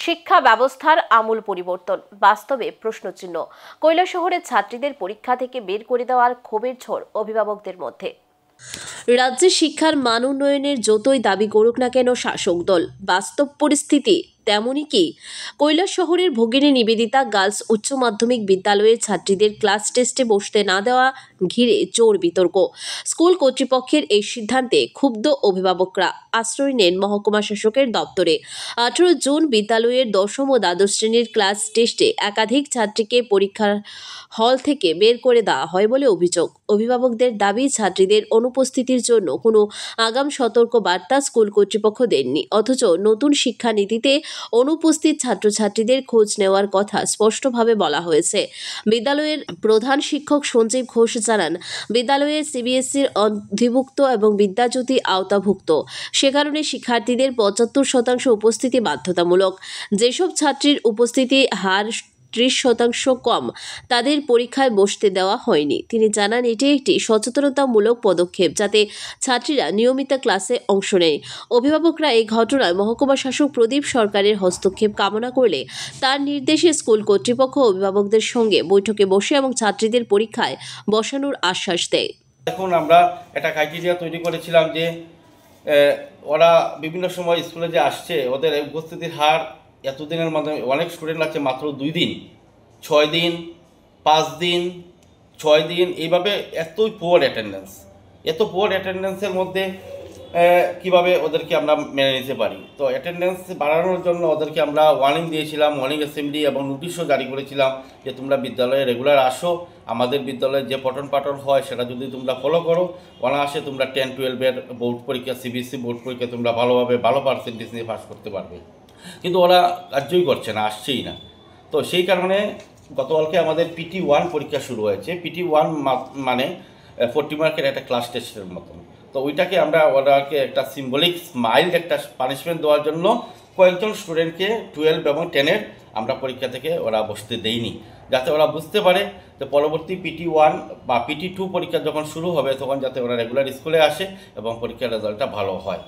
শিক্ষা ব্যবস্থার আমূল পরিবর্তন, বাস্তবে প্রশ্নচিহ্ন। কৈলাসহরের ছাত্রীদের পরীক্ষা থেকে বের করে দেওয়ার ক্ষোভের ঝড় অভিভাবকদের মধ্যে। রাজ্যে শিক্ষার মান উন্নয়নের যতই দাবি করুক না কেন শাসক দল, বাস্তব পরিস্থিতি তেমনই কি? কৈলাসহরের ভগিনী নিবেদিতা গার্লস উচ্চ মাধ্যমিক বিদ্যালয়ের ছাত্রীদের ক্লাস টেস্টে বসতে না দেওয়া ঘিরে জোর বিতর্ক। স্কুল কর্তৃপক্ষের এই সিদ্ধান্তে ক্ষুব্ধ অভিভাবকরা আশ্রয় নেন মহকুমা শাসকের দপ্তরে। 18 জুন বিদ্যালয়ের দশম ও দ্বাদশ শ্রেণীর ক্লাস টেস্টে একাধিক ছাত্রীকে পরীক্ষার হল থেকে বের করে দেওয়া হয় বলে অভিযোগ। অভিভাবকদের দাবি, ছাত্রীদের অনুপস্থিতির জন্য কোনো আগাম সতর্ক বার্তা স্কুল কর্তৃপক্ষ দেননি, অথচ নতুন শিক্ষানীতিতে অনুপস্থিত ছাত্রছাত্রীদের খোঁজ নেওয়ার কথা স্পষ্টভাবে বলা হয়েছে। বিদ্যালয়ের প্রধান শিক্ষক সঞ্জীব ঘোষ জানান, বিদ্যালয়ের সিবিএসইর অধিভুক্ত এবং বিদ্যাজ্যোতি আওতাভুক্ত, সে কারণে শিক্ষার্থীদের 75% উপস্থিতি বাধ্যতামূলক। যেসব ছাত্রীর উপস্থিতি হার 30% কম, তাদের পরীক্ষায় বসতে দেওয়া হয়নি। তিনি জানান, এটি একটি সচেতনতামূলক পদক্ষেপ যাতে ছাত্রীরা নিয়মিত ক্লাসে অংশ নেয়। অভিভাবকরা এই ঘটনায় মহকুমা শাসক প্রদীপ সরকারের হস্তক্ষেপ কামনা করলে তার নির্দেশে স্কুল কর্তৃপক্ষ অভিভাবকদের সঙ্গে বৈঠকে বসে এবং ছাত্রীদের পরীক্ষায় বসানোর আশ্বাস দেয়। এখন আমরা একটা ক্রাইটেরিয়া তৈরি করেছিলাম যে ওরা বিভিন্ন সময় স্কুলে যে আসছে, ওদের উপস্থিতির হার এতদিনের মাধ্যমে অনেক স্টুডেন্ট আছে মাত্র 2 দিন, 6 দিন, 5 দিন, 6 দিন, এইভাবে এতই পুয়ার অ্যাটেন্ডেন্সের মধ্যে কিভাবে ওদেরকে আমরা মেনে নিতে পারি। তো অ্যাটেন্ডেন্স বাড়ানোর জন্য ওদেরকে আমরা ওয়ার্নিং দিয়েছিলাম, ওয়ার্নিং অ্যাসেম্বলি এবং নোটিশও জারি করেছিলাম যে তোমরা বিদ্যালয়ে রেগুলার আসো, আমাদের বিদ্যালয়ে যে পঠন পাঠন হয় সেটা যদি তোমরা ফলো করো, অনায়াসে তোমরা 10-12-এর বোর্ড পরীক্ষা, সিবিএসসি বোর্ড পরীক্ষা তোমরা ভালোভাবে ভালো পার্সেন্টেজ নিয়ে পাস করতে পারবে। কিন্তু ওরা কার্যই করছে না, আসছেই না। তো সেই কারণে গতকালকে আমাদের PT1 পরীক্ষা শুরু হয়েছে। PT1 মানে 40 মার্কের একটা ক্লাস টেস্টের মতন। তো ওইটাকে আমরা ওদেরকে একটা সিম্বলিক মাইল্ড একটা পানিশমেন্ট দেওয়ার জন্য কয়েকজন স্টুডেন্টকে 12 এবং 10-এর আমরা পরীক্ষা থেকে ওরা বসতে দেইনি, যাতে ওরা বুঝতে পারে যে পরবর্তী PT1 বা PT2 পরীক্ষা যখন শুরু হবে তখন যাতে ওরা রেগুলার স্কুলে আসে এবং পরীক্ষার রেজাল্টটা ভালো হয়।